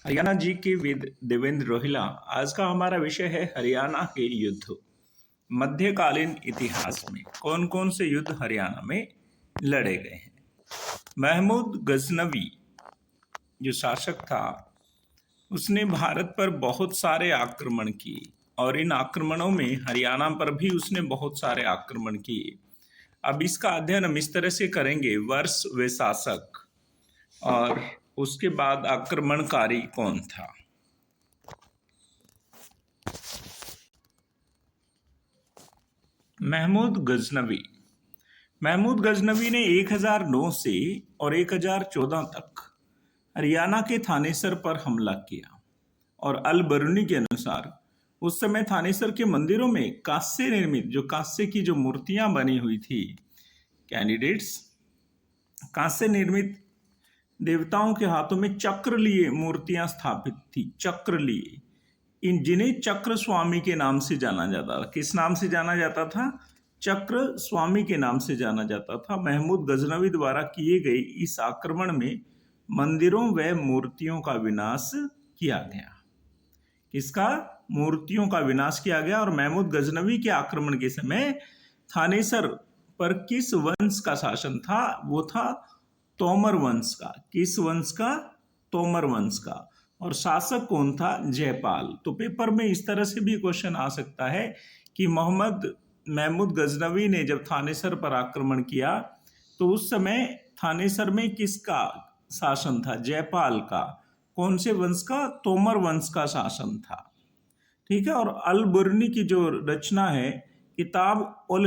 हरियाणा जी के देवेंद्र रोहिला। आज का हमारा विषय है हरियाणा के युद्ध। मध्यकालीन इतिहास में कौन कौन से युद्ध हरियाणा में लड़े गए हैं। महमूद गजनवी जो शासक था, उसने भारत पर बहुत सारे आक्रमण किए और इन आक्रमणों में हरियाणा पर भी उसने बहुत सारे आक्रमण किए। अब इसका अध्ययन हम इस तरह से करेंगे, वर्ष व शासक और उसके बाद आक्रमणकारी कौन था। महमूद गजनवी ने 1009 से और 1014 तक हरियाणा के थानेसर पर हमला किया और अल बरूनी के अनुसार उस समय थानेसर के मंदिरों में कांस्य निर्मित, जो कांस्य की जो मूर्तियां बनी हुई थी, कैंडिडेट्स, कांस्य निर्मित देवताओं के हाथों में चक्र लिए मूर्तियां स्थापित थी। चक्र लिए, जिन्हें चक्र स्वामी के नाम से जाना जाता था। किस नाम से जाना जाता था? चक्र स्वामी के नाम से जाना जाता था। महमूद गजनवी द्वारा किए गए इस आक्रमण में मंदिरों व मूर्तियों का विनाश किया गया। किसका? मूर्तियों का विनाश किया गया। और महमूद गजनवी के आक्रमण के समय थानेसर पर किस वंश का शासन था? वो था तोमर वंश का। किस वंश का? तोमर वंश का। और शासक कौन था? जयपाल। तो पेपर में इस तरह से भी क्वेश्चन आ सकता है कि महमूद गजनवी ने जब थानेसर पर आक्रमण किया तो उस समय थानेसर में किसका शासन था? जयपाल का। कौन से वंश का? तोमर वंश का शासन था। ठीक है। और अल बरूनी की जो रचना है, किताब अल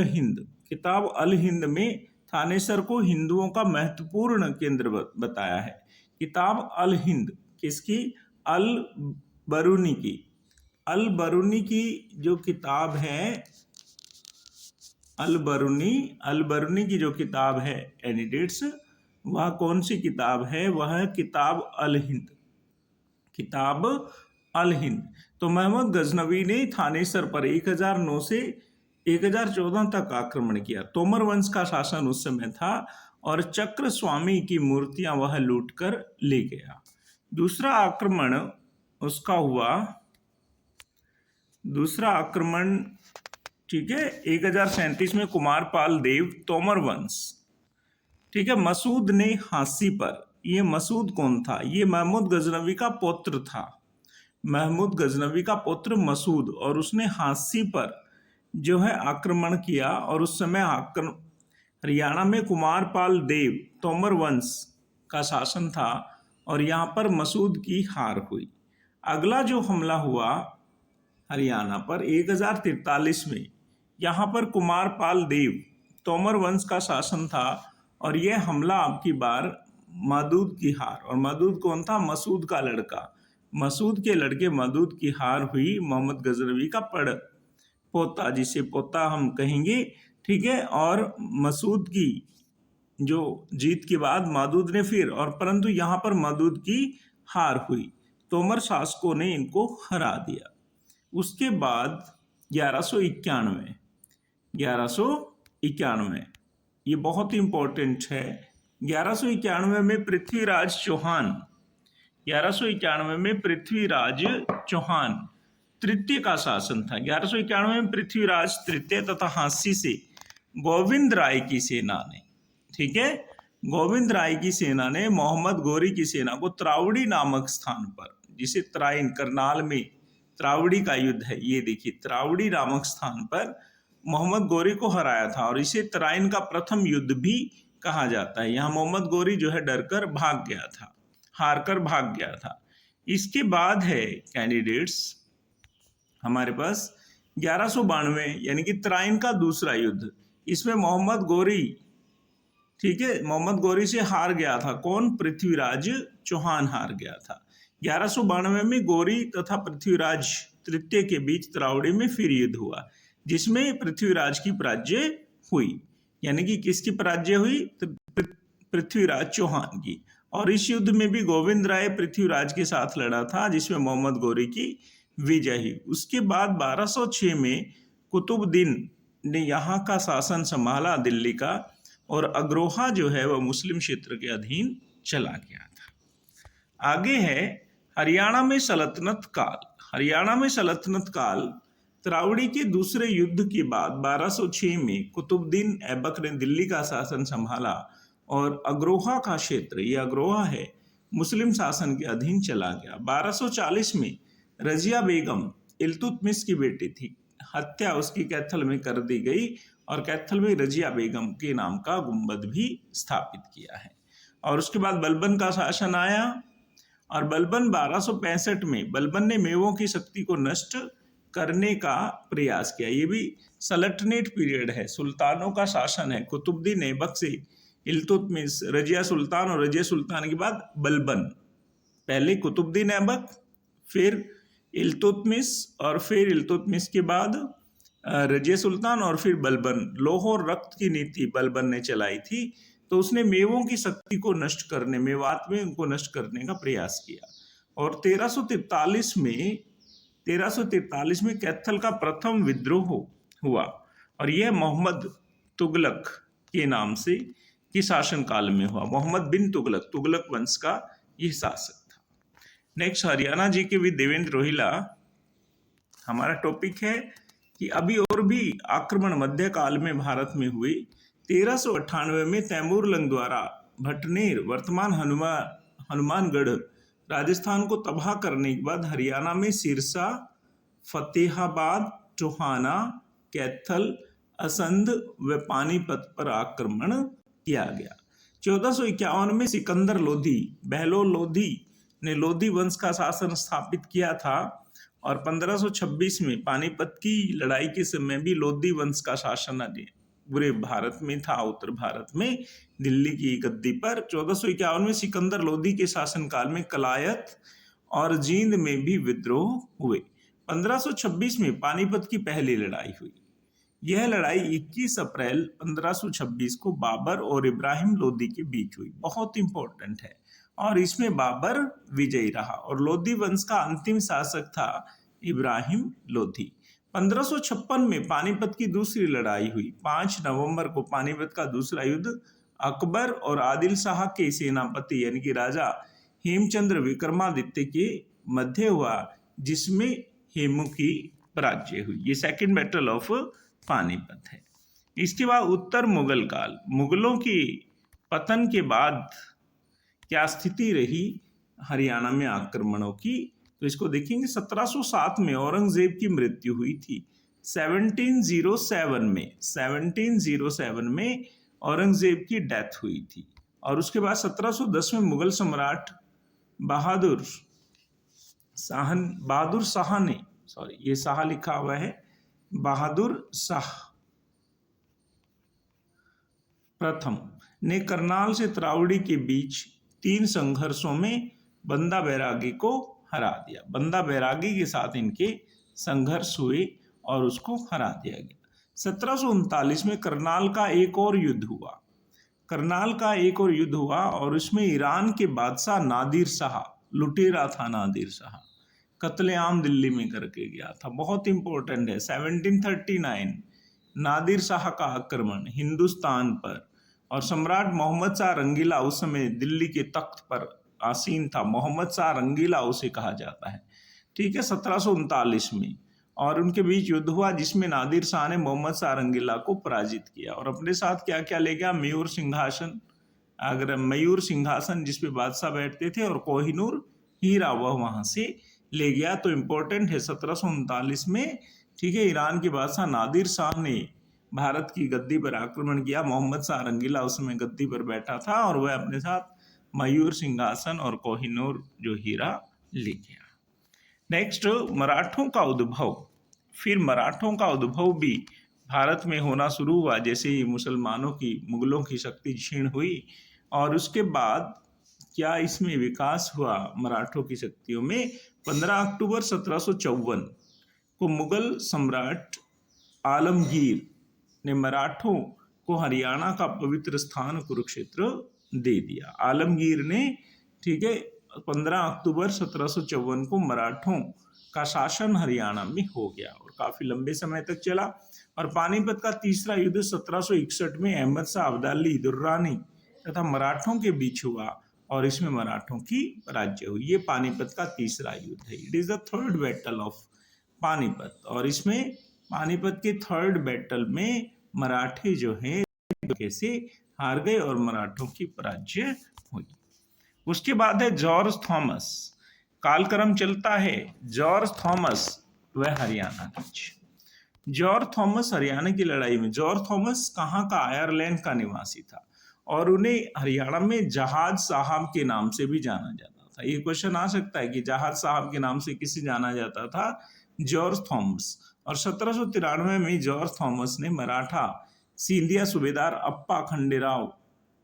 हिंद में थानेसर को हिंदुओं का महत्वपूर्ण केंद्र बताया है। किताब अल हिंद किसकी? अल बरूनी की। अल बरूनी की जो किताब है, अल बरूनी की जो किताब है कैंडिडेट्स, वह कौन सी किताब है? वह है किताब अल हिंद। किताब अल हिंद। तो महमूद गजनवी ने थानेसर पर 1009 से 1014 तक आक्रमण किया। तोमर वंश का शासन उस समय था और चक्र स्वामी की मूर्तियां वह लूट कर ले गया। दूसरा आक्रमण उसका हुआ, दूसरा आक्रमण, ठीक है, 1037 में कुमारपाल देव, तोमर वंश। ठीक है। मसूद ने हांसी पर। ये मसूद कौन था? ये महमूद गजनवी का पुत्र था। महमूद गजनवी का पुत्र मसूद, और उसने हांसी पर जो है आक्रमण किया। और उस समय हरियाणा में कुमारपाल देव, तोमर वंश का शासन था और यहाँ पर मसूद की हार हुई। अगला जो हमला हुआ हरियाणा पर 1043 में, यहाँ पर कुमारपाल देव, तोमर वंश का शासन था और यह हमला आपकी बार मदूद की हार। और मदूद कौन था? मसूद का लड़का। मसूद के लड़के मदूद की हार हुई। मोहम्मद गजनवी का पोता, जिसे पोता हम कहेंगे। ठीक है। और मसूद की जो जीत के बाद मदूद ने फिर, और परंतु यहाँ पर मदूद की हार हुई। तोमर शासकों ने इनको हरा दिया। उसके बाद 1191, ये बहुत इंपॉर्टेंट है। 1191 में पृथ्वीराज चौहान तृतीय का शासन था। 1191 में पृथ्वीराज तृतीय तथा हांसी से गोविंद राय की सेना ने, ठीक है, गोविंद राय की सेना ने मोहम्मद गौरी की सेना को त्रावड़ी नामक स्थान पर, जिसे त्राइन, करनाल में त्रावड़ी का युद्ध है, ये देखिए, त्रावड़ी नामक स्थान पर मोहम्मद गौरी को हराया था। और इसे त्राइन का प्रथम युद्ध भी कहा जाता है। यहाँ मोहम्मद गौरी जो है डरकर भाग गया था, हारकर भाग गया था। इसके बाद है कैंडिडेट्स हमारे पास 1192, यानी कि त्राइन का दूसरा युद्ध। इसमें मोहम्मद गौरी, ठीक है, मोहम्मद गौरी से हार गया था। कौन? पृथ्वीराज चौहान हार गया था। 1192 में गौरी तथा पृथ्वीराज तृतीय के बीच त्रावड़ी में फिर युद्ध हुआ, जिसमें पृथ्वीराज की पराजय हुई। यानी कि किसकी पराजय हुई? पृथ्वीराज चौहान की। और इस युद्ध में भी गोविंद राय पृथ्वीराज के साथ लड़ा था, जिसमें मोहम्मद गौरी की विजय हुई। उसके बाद 1206 में कुतुबुद्दीन ने यहाँ का शासन संभाला, दिल्ली का, और अग्रोहा जो है वह मुस्लिम क्षेत्र के अधीन चला गया था। आगे है हरियाणा में सल्तनत काल। हरियाणा में सल्तनत काल त्रावड़ी के दूसरे युद्ध के बाद 1206 में कुतुबुद्दीन ऐबक ने दिल्ली का शासन संभाला और अग्रोहा का क्षेत्र, यह अग्रोहा है, मुस्लिम शासन के अधीन चला गया। 1240 में रजिया बेगम इल्तुतमिश की बेटी थी, हत्या उसकी कैथल में कर दी गई और कैथल में रजिया बेगम के नाम का गुंबद भी स्थापित किया है। और उसके बाद बलबन का शासन आया और बलबन 1265 में बलबन ने मेवों की शक्ति को नष्ट करने का प्रयास किया। ये भी सल्तनत पीरियड है, सुल्तानों का शासन है। कुतुबुद्दीन ऐबक से इल्तुतमिश, रजिया सुल्तान और रजिया सुल्तान के बाद बलबन, पहले कुतुबुद्दीन ऐबक, फिर इल्तुतमिश और फिर इल्तुतमिश के बाद रजिया सुल्तान और फिर बलबन। लौह और रक्त की नीति बलबन ने चलाई थी, तो उसने मेवों की शक्ति को नष्ट करने, मेवात में उनको नष्ट करने का प्रयास किया। और 1343 में कैथल का प्रथम विद्रोह हुआ और यह मोहम्मद तुगलक के नाम से की शासन काल में हुआ। मोहम्मद बिन तुगलक, तुगलक वंश का यह शासक था। नेक्स्ट हरियाणा जी के भी देवेंद्र रोहिला। हमारा टॉपिक है कि अभी और भी आक्रमण मध्यकाल में भारत में हुए। 1398 में तैमूर लंग द्वारा भटनेर, वर्तमान हनुमानगढ़, राजस्थान को तबाह करने के बाद हरियाणा में सिरसा, फतेहाबाद, टोहाना, कैथल, असंध व पानीपत पर आक्रमण किया गया। 1451 में सिकंदर लोधी, बहलोल लोधी ने लोधी वंश का शासन स्थापित किया था और 1526 में पानीपत की लड़ाई के समय भी लोधी वंश का शासन पूरे भारत में था, उत्तर भारत में दिल्ली की गद्दी पर। 1451 में सिकंदर लोधी के शासनकाल में कलायत और जींद में भी विद्रोह हुए। 1526 में पानीपत की पहली लड़ाई हुई। यह लड़ाई 21 अप्रैल 1526 को बाबर और इब्राहिम लोधी के बीच हुई, बहुत इंपॉर्टेंट है, और इसमें बाबर विजयी रहा और लोधी वंश का अंतिम शासक था इब्राहिम लोधी। 1556 में पानीपत की दूसरी लड़ाई हुई। 5 नवंबर को पानीपत का दूसरा युद्ध अकबर और आदिल शाह के सेनापति यानी कि राजा हेमचंद्र विक्रमादित्य के मध्य हुआ, जिसमें हेमू की पराजय हुई। ये सेकंड बैटल ऑफ पानीपत है। इसके बाद उत्तर मुगल काल। मुगलों के पतन के बाद क्या स्थिति रही हरियाणा में आक्रमणों की, तो इसको देखेंगे। 1707 में औरंगजेब की मृत्यु हुई थी। 1707 में औरंगजेब की डेथ हुई थी। और उसके बाद 1710 में मुगल सम्राट बहादुर शाह ने, सॉरी ये शाह लिखा हुआ है, बहादुर शाह प्रथम ने करनाल से त्रावड़ी के बीच 3 संघर्षों में बंदा बैरागी को हरा दिया। बंदा बैरागी के साथ इनके संघर्ष हुए और उसको हरा दिया गया। 1739 में करनाल का एक और युद्ध हुआ और उसमें ईरान के बादशाह नादिर शाह, लुटेरा था नादिर शाह, कत्लेआम दिल्ली में करके गया था, बहुत इंपॉर्टेंट है। 1739 नादिर शाह का आक्रमण हिंदुस्तान पर, और सम्राट मोहम्मद शाह रंगीला उस समय दिल्ली के तख्त पर आसीन था। मोहम्मद शाह रंगीला उसे कहा जाता है, ठीक है, 1739 में। और उनके बीच युद्ध हुआ जिसमें नादिर शाह ने मोहम्मद शाह रंगीला को पराजित किया और अपने साथ क्या क्या ले गया, मयूर सिंहासन जिस पे बादशाह बैठते थे, और कोहिनूर हीरा वह वहां से ले गया। तो इम्पोर्टेंट है 1739 में, ठीक है, ईरान के बादशाह नादिर शाह ने भारत की गद्दी पर आक्रमण किया। मोहम्मद शाह रंगीला उस समय गद्दी पर बैठा था और वह अपने साथ मयूर सिंहासन और कोहिनूर जो हीरा ले गया। नेक्स्ट मराठों का उद्भव। फिर मराठों का उद्भव भी भारत में होना शुरू हुआ जैसे ही मुसलमानों की, मुगलों की शक्ति क्षीण हुई। और उसके बाद क्या इसमें विकास हुआ मराठों की शक्तियों में। 15 अक्टूबर 1754 को मुगल सम्राट आलमगीर ने मराठों को हरियाणा का पवित्र स्थान कुरुक्षेत्र दे दिया। आलमगीर ने, ठीक है, 15 अक्टूबर 1754 को मराठों का शासन हरियाणा में हो गया और काफी लंबे समय तक चला। और पानीपत का तीसरा युद्ध 1761 में अहमद शाह अब्दाली दुर्रानी तथा मराठों के बीच हुआ और इसमें मराठों की पराजय हुई। ये पानीपत का तीसरा युद्ध है। It is the third battle of Panipat, और इसमें पानीपत के थर्ड बैटल में मराठे जो हैं कैसे हार गए और मराठों की पराजय हुई। उसके बाद है जॉर्ज थॉमस। कालक्रम चलता है। जॉर्ज थॉमस वह हरियाणा के। जॉर्ज थॉमस हरियाणा की लड़ाई में, जॉर्ज थॉमस कहाँ का, आयरलैंड का निवासी था और उन्हें हरियाणा में जहाज साहब के नाम से भी जाना जाता था। ये क्वेश्चन आ सकता है कि जहाज साहब के नाम से किसे जाना जाता था? George Thomas. और 1793 में जॉर्ज थॉमस ने मराठा सिंधिया सूबेदार अप्पा खंडेराव,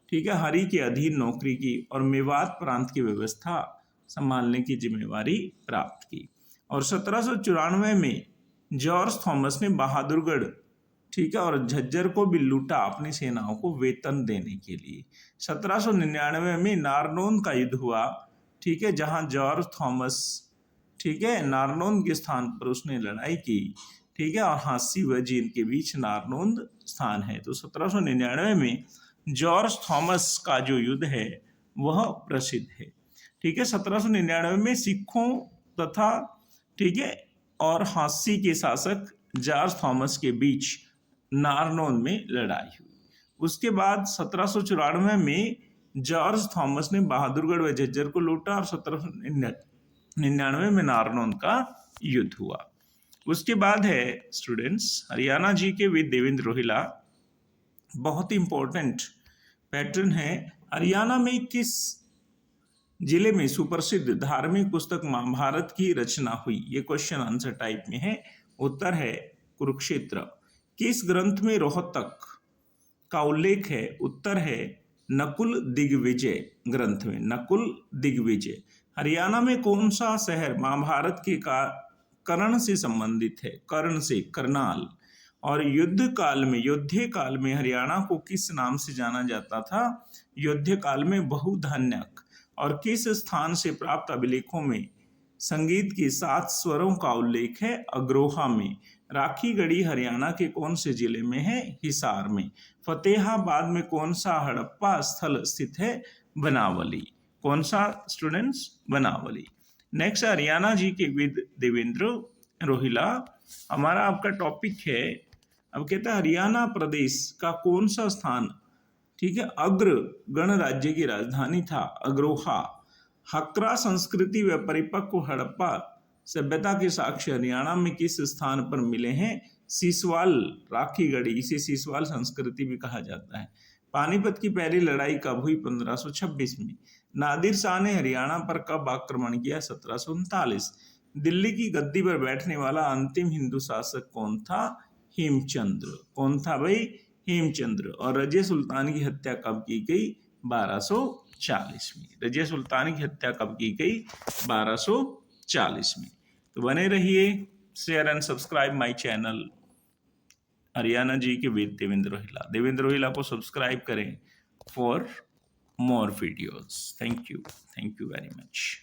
ठीक है, हरि के अधीन नौकरी की और मेवात प्रांत की व्यवस्था संभालने की जिम्मेवारी प्राप्त की। और 1794 में जॉर्ज थॉमस ने बहादुरगढ़, ठीक है, और झज्जर को भी लूटा अपनी सेनाओं को वेतन देने के लिए। 1799 में नारनौंद का युद्ध हुआ, ठीक है, जहां जॉर्ज थॉमस, ठीक है, नारनौंद के स्थान पर उसने लड़ाई की, ठीक है, और हांसी व जींद के बीच नारनौंद स्थान है। तो 1799 में जॉर्ज थॉमस का जो युद्ध है वह प्रसिद्ध है, ठीक है। 1799 में सिखों तथा, ठीक है, और हांसी के शासक जॉर्ज थॉमस के बीच नारनौंद में लड़ाई हुई। उसके बाद 1794 में जॉर्ज थॉमस ने बहादुरगढ़ व झज्जर को लूटा और 1799 में नारनौंद का युद्ध हुआ। उसके बाद है स्टूडेंट्स हरियाणा जी के वीर देवेंद्र रोहिला। बहुत ही इंपॉर्टेंट पैटर्न है। हरियाणा में किस जिले में सुप्रसिद्ध धार्मिक पुस्तक महाभारत की रचना हुई? ये क्वेश्चन आंसर टाइप में है। उत्तर है कुरुक्षेत्र। किस ग्रंथ में रोहतक का उल्लेख है? उत्तर है नकुल दिग्विजय ग्रंथ में, नकुल दिग्विजय। हरियाणा में कौन सा शहर महाभारत के कर्ण से संबंधित है? कर्ण से, करनाल। और युद्ध काल में हरियाणा को किस नाम से जाना जाता था? युद्ध काल में बहुधान्यक। और किस स्थान से प्राप्त अभिलेखों में संगीत के 7 स्वरों का उल्लेख है? अग्रोहा में। राखी गढ़ी हरियाणा के कौन से जिले में है? हिसार में। फतेहाबाद में कौन सा हड़प्पा स्थल स्थित है? बनावली। कौन सा स्टूडेंट्स? बनावली। नेक्स्ट हरियाणा जी के विद देवेंद्र रोहिला। हमारा आपका टॉपिक है, अब कहता है हरियाणा प्रदेश का कौन सा स्थान, ठीक है, अग्र गणराज्य की राजधानी था? अग्रोहा। हकरा संस्कृति व परिपक्व हड़प्पा सभ्यता के साक्ष्य हरियाणा में किस स्थान पर मिले हैं? सीसवाल, राखी गढ़ी, इसे सीसवाल संस्कृति भी कहा जाता है। पानीपत की पहली लड़ाई कब हुई? 1526 में। नादिर शाह ने हरियाणा पर कब आक्रमण किया? 1739। दिल्ली की गद्दी पर बैठने वाला अंतिम हिंदू शासक कौन था? हेमचंद्र। कौन था भाई? हेमचंद्र। और रजिया सुल्तान की हत्या कब की गई? 1240 में। रजिया सुल्तान की हत्या कब की गई? 1240 में। तो बने रहिए, share and subscribe my channel Haryana जी के वीर देवेंद्र रोहिला। देवेंद्र रोहिला को सब्सक्राइब करें for more videos. Thank you very much.